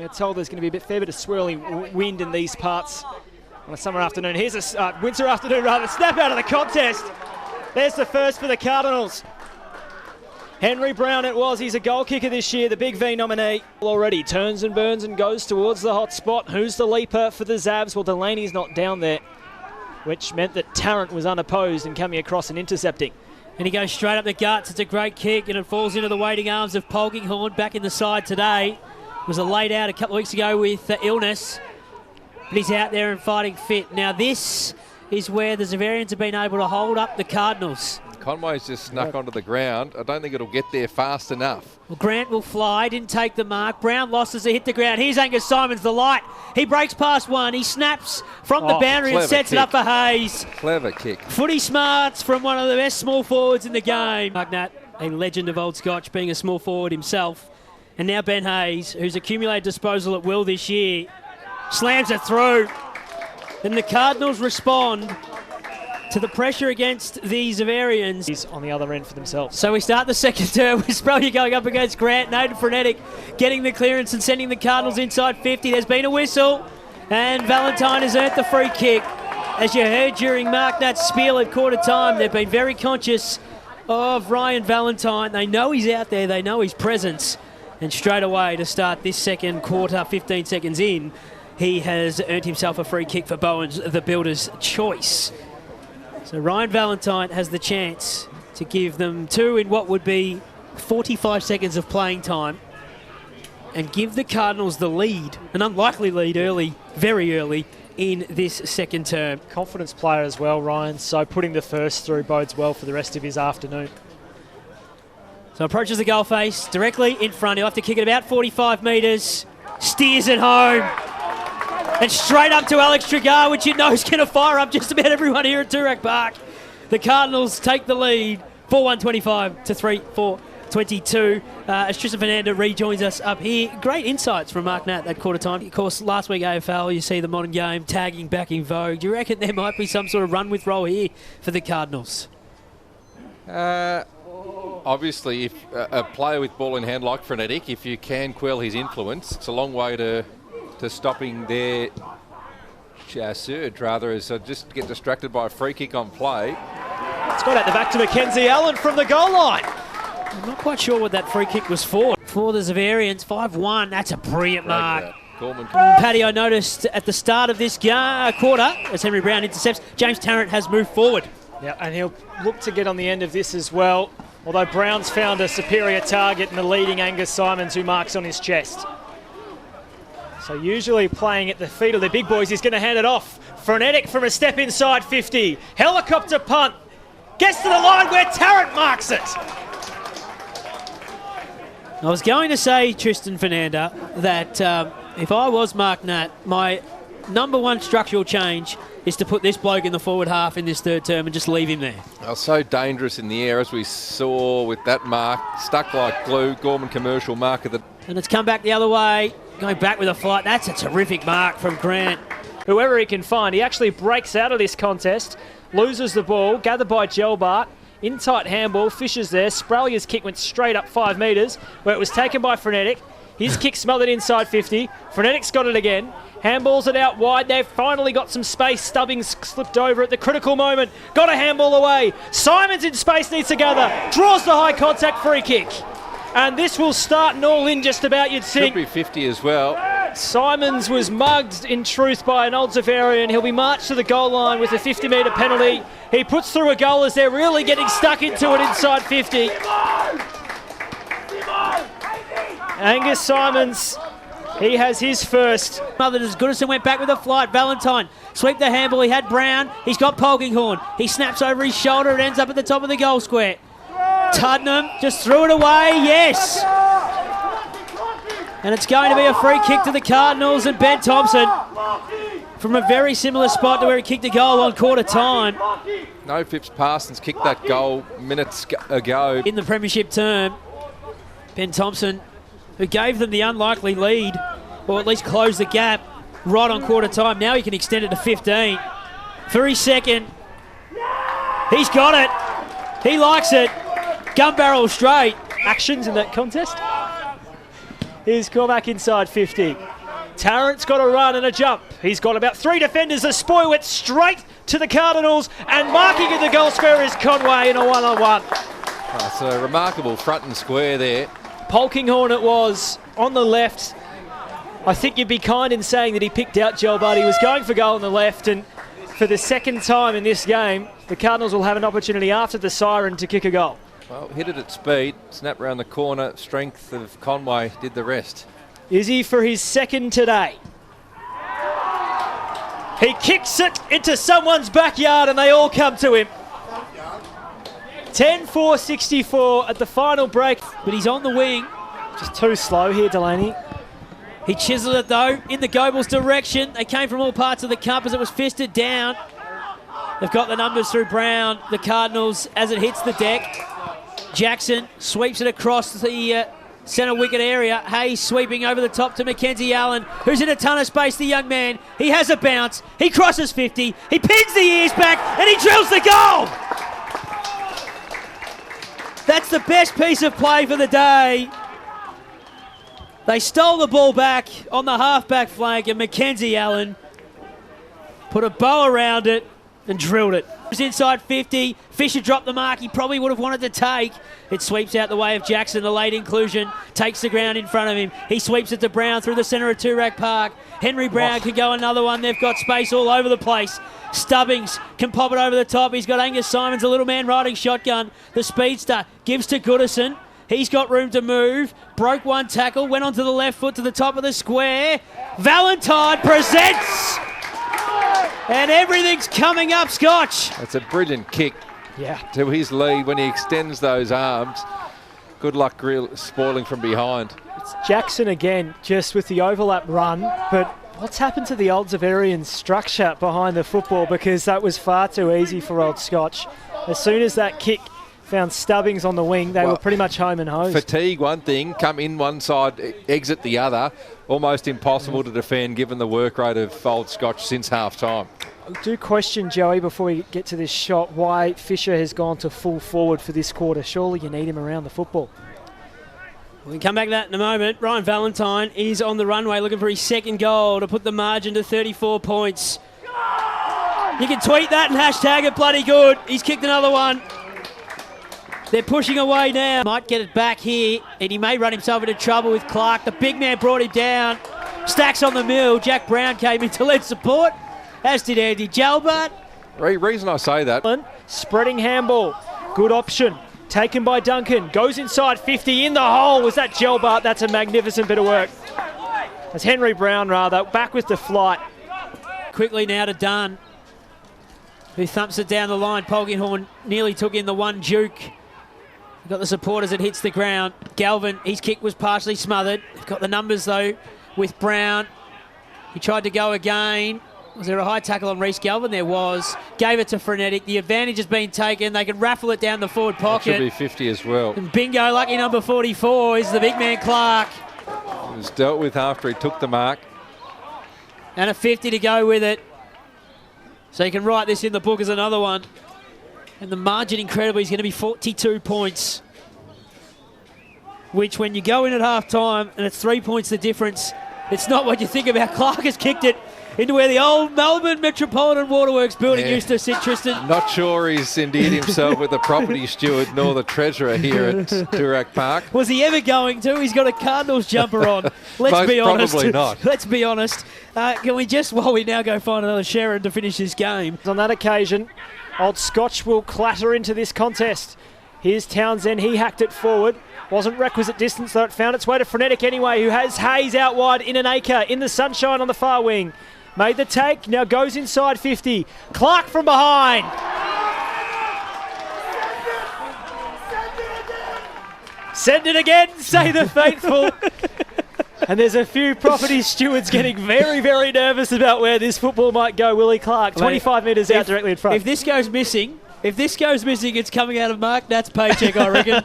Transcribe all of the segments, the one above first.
You're told there's going to be a fair bit of swirling wind in these parts on a summer afternoon. Here's a winter afternoon, rather. Snap out of the contest. There's the first for the Cardinals. Henry Brown it was. He's a goal kicker this year, the Big V nominee. Already turns and burns and goes towards the hot spot. Who's the leaper for the Zavs? Well, Delaney's not down there, which meant that Tarrant was unopposed and coming across and intercepting. And he goes straight up the guts. It's a great kick, and it falls into the waiting arms of Polkinghorn, back in the side today. Was a laid out a couple of weeks ago with illness, but he's out there and fighting fit. Now this is where the XAVERIANS have been able to hold up the Cardinals. Conway's just snuck onto the ground. I don't think it'll get there fast enough. Well, Grant will fly, didn't take the mark. Brown lost as he hit the ground. Here's Angus Simons, the light. He breaks past one. He snaps from the boundary and sets it up for Hayes. Clever kick. Footy smarts from one of the best small forwards in the game. Mark Nat, a legend of Old Scotch, being a small forward himself. And now Ben Hayes, who's accumulated disposal at will this year, slams it through. And the Cardinals respond to the pressure against the XAVERIANS. He's on the other end for themselves. So we start the second term with Sproullier going up against Grant. Nathan Frenetic getting the clearance and sending the Cardinals inside 50. There's been a whistle, and Valentine has earned the free kick. As you heard during Mark Nat's spiel at quarter time, they've been very conscious of Ryan Valentine. They know he's out there, they know his presence. And straight away to start this second quarter, 15 seconds in, he has earned himself a free kick for Bowen's, the builder's choice. So Ryan Valentine has the chance to give them two in what would be 45 seconds of playing time and give the Cardinals the lead, an unlikely lead early, very early in this second term. Confidence player as well, Ryan, so putting the first through bodes well for the rest of his afternoon. So approaches the goal face, directly in front. He'll have to kick it about 45 metres, steers it home, and straight up to Alex Trigar, which you know is going to fire up just about everyone here at Toorak Park. The Cardinals take the lead, 4-1-25 to 3-4-22. As Tristan Fernanda rejoins us up here. Great insights from Mark Nat at quarter time. Of course, last week AFL, you see the modern game tagging back in vogue. Do you reckon there might be some sort of run with role here for the Cardinals? Obviously, if a player with ball in hand like Frenetic, if you can quell his influence, it's a long way to stopping their surge, rather, as just get distracted by a free kick on play. It's got at the back to Mackenzie Allen from the goal line. I'm not quite sure what that free kick was for. For the XAVERIANS, 5-1. That's a brilliant mark. Paddy, I noticed at the start of this quarter, as Henry Brown intercepts, James Tarrant has moved forward. Yeah, and he'll look to get on the end of this as well, although Brown's found a superior target in the leading Angus Simons, who marks on his chest. So usually playing at the feet of the big boys, he's going to hand it off. Frenetic from a step inside 50. Helicopter punt. Gets to the line where Tarrant marks it. I was going to say, Tristan Fernanda, that if I was Mark Nat, my number one structural change is to put this bloke in the forward half in this third term and just leave him there. So dangerous in the air, as we saw with that mark. Stuck like glue. Gorman commercial mark of the... And it's come back the other way. Going back with a flight. That's a terrific mark from Grant. Whoever he can find, he actually breaks out of this contest, loses the ball, gathered by Gelbart, in tight handball, Fisher's there. Spraulier's kick went straight up 5 metres, where it was taken by Frenetic. His kick smothered inside 50. Frenetic's got it again. Handballs it out wide. They've finally got some space. Stubbings slipped over at the critical moment. Got a handball away. Simons in space, needs to gather. Draws the high contact free kick. And this will start an all-in just about, you'd think. Could be 50 as well. Simons was mugged, in truth, by an old XAVERIAN. He'll be marched to the goal line with a 50-metre penalty. He puts through a goal as they're really getting stuck into it inside 50. Angus Simons, he has his first. As Goodison went back with a flight. Valentine sweep the handball. He had Brown. He's got Polkinghorn. He snaps over his shoulder. It ends up at the top of the goal square. Tuddenham just threw it away. Yes. And it's going to be a free kick to the Cardinals, and Ben Thompson from a very similar spot to where he kicked a goal on quarter time. No Phipps Parsons kicked that goal minutes ago. In the premiership term, Ben Thompson, who gave them the unlikely lead, or at least closed the gap right on quarter time. Now he can extend it to 15. For his second. He's got it. He likes it. Gun barrel straight. Actions in that contest. Here's Cormac inside 50. Tarrant's got a run and a jump. He's got about 3 defenders. The spoil went straight to the Cardinals, and marking in the goal square is Conway in a one-on-one. It's a remarkable front and square there. Polkinghorne it was on the left. I think you'd be kind in saying that he picked out Gelbart. He was going for goal on the left, and for the second time in this game, the Cardinals will have an opportunity after the siren to kick a goal. Well, hit it at speed, snap round the corner, strength of Conway did the rest. Izzy for his second today. He kicks it into someone's backyard and they all come to him. 10-4-64 at the final break. But he's on the wing. Just too slow here, Delaney. He chiseled it though in the Goebels direction. They came from all parts of the cup as it was fisted down. They've got the numbers through Brown. The Cardinals as it hits the deck. Jackson sweeps it across the centre wicket area. Hayes sweeping over the top to Mackenzie Allen, who's in a ton of space, the young man. He has a bounce. He crosses 50. He pins the ears back and he drills the goal. That's the best piece of play for the day. They stole the ball back on the half-back flank and Mackenzie Allen put a bow around it and drilled it. It was inside 50. Fisher dropped the mark he probably would have wanted to take. It sweeps out the way of Jackson, the late inclusion, takes the ground in front of him. He sweeps it to Brown through the centre of Toorak Park. Henry Brown can go another one. They've got space all over the place. Stubbings can pop it over the top. He's got Angus Simons, a little man riding shotgun. The speedster gives to Goodison. He's got room to move. Broke one tackle, went onto the left foot to the top of the square. Valentine presents. And everything's coming up, Scotch. That's a brilliant kick to his lead when he extends those arms. Good luck spoiling from behind. It's Jackson again, just with the overlap run. But what's happened to the old Xaverians structure behind the football? Because that was far too easy for old Scotch. As soon as that kick found Stubbings on the wing, they were pretty much home and hosed. Fatigue one thing, come in one side, exit the other. Almost impossible to defend given the work rate of old Scotch since half-time. I do question, Joey, before we get to this shot, why Fisher has gone to full forward for this quarter. Surely you need him around the football. We can come back to that in a moment. Ryan Valentine is on the runway looking for his second goal to put the margin to 34 points. You can tweet that and hashtag it bloody good. He's kicked another one. They're pushing away now. Might get it back here, and he may run himself into trouble with Clark. The big man brought him down. Stacks on the mill. Jack Brown came in to lend support, as did Andy Gelbart. Reason I say that. Spreading handball. Good option. Taken by Duncan. Goes inside 50 in the hole. Was that Gelbart? That's a magnificent bit of work. That's Henry Brown, rather. Back with the flight. Quickly now to Dunn, who thumps it down the line. Polkinghorne nearly took in the one juke. Got the support as it hits the ground. Galvin, his kick was partially smothered. Got the numbers though with Brown. He tried to go again. Was there a high tackle on Reece Galvin? There was. Gave it to Frenetic. The advantage has been taken. They can raffle it down the forward pocket. It should be 50 as well. And bingo, lucky number 44 is the big man Clark. It was dealt with after he took the mark. And a 50 to go with it. So you can write this in the book as another one. And the margin, incredibly, is going to be 42 points. Which, when you go in at half-time and it's 3 points the difference, it's not what you think about. Clark has kicked it into where the old Melbourne Metropolitan Waterworks building used to sit, Tristan. Not sure he's endeared himself with the property steward nor the treasurer here at Toorak Park. Was he ever going to? He's got a Cardinals jumper on. Let's be honest. Probably not. Let's be honest. Can we just, while we now go find another Sharon to finish this game. On that occasion, old Scotch will clatter into this contest. Here's Townsend. He hacked it forward. Wasn't requisite distance, though it found its way to Frenetic anyway, who has Hayes out wide in an acre in the sunshine on the far wing. Made the take, now goes inside 50. Clark from behind. Send it again, say the faithful. And there's a few property stewards getting very, very nervous about where this football might go. Willie Clark, 25 metres out directly in front. If this goes missing, it's coming out of Mark Nat's paycheck, I reckon.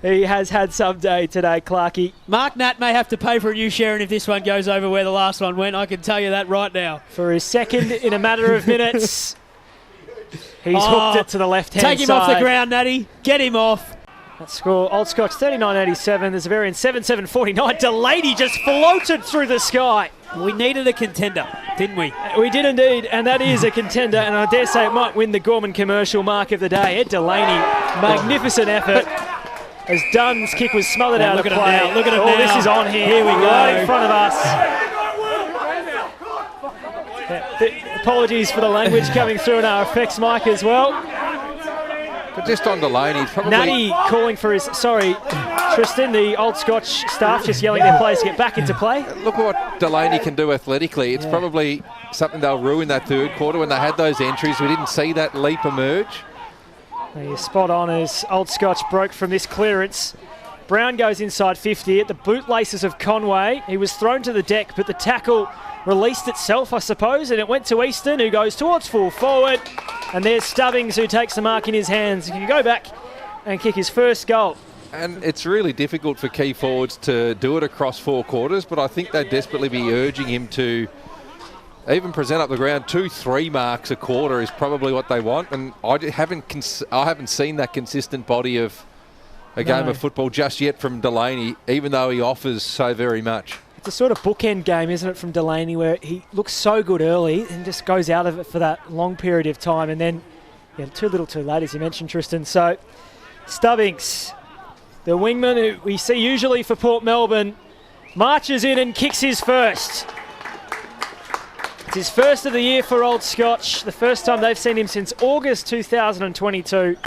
He has had some day today, Clarkie. Mark Nat may have to pay for a new Sharon if this one goes over where the last one went. I can tell you that right now. For his second in a matter of minutes. He's hooked it to the left-hand side. Take him off the ground, Natty. Get him off. That score, Old Scotch 39.87. There's Xaverian 7.749. Delaney just floated through the sky. We needed a contender, didn't we? We did indeed, and that is a contender, and I dare say it might win the Gorman commercial mark of the day. Ed Delaney, magnificent effort. As Dunn's kick was smothered out of play. Look at him now. Oh, this is on here. Here we go. Right in front of us. Apologies for the language coming through in our effects mic as well. But just on Delaney, probably... Natty calling for his... Sorry, Tristan, the Old Scotch staff just yelling at their players to get back into play. Look at what Delaney can do athletically. It's probably something they'll ruin that third quarter when they had those entries. We didn't see that leap emerge. You're spot on as Old Scotch broke from this clearance. Brown goes inside 50 at the bootlaces of Conway. He was thrown to the deck, but the tackle released itself, I suppose, and it went to Easton, who goes towards full forward. And there's Stubbings, who takes the mark in his hands. He can go back and kick his first goal. And it's really difficult for key forwards to do it across 4 quarters, but I think they'd desperately be urging him to even present up the ground. 2-3 marks a quarter is probably what they want, and I haven't seen that consistent body of a game of football just yet from Delaney, even though he offers so very much. It's a sort of bookend game, isn't it, from Delaney, where he looks so good early and just goes out of it for that long period of time, and then too little too late, as you mentioned, Tristan. So Stubbings, the wingman who we see usually for Port Melbourne, marches in and kicks his first. It's his first of the year for Old Scotch, the first time they've seen him since August 2022.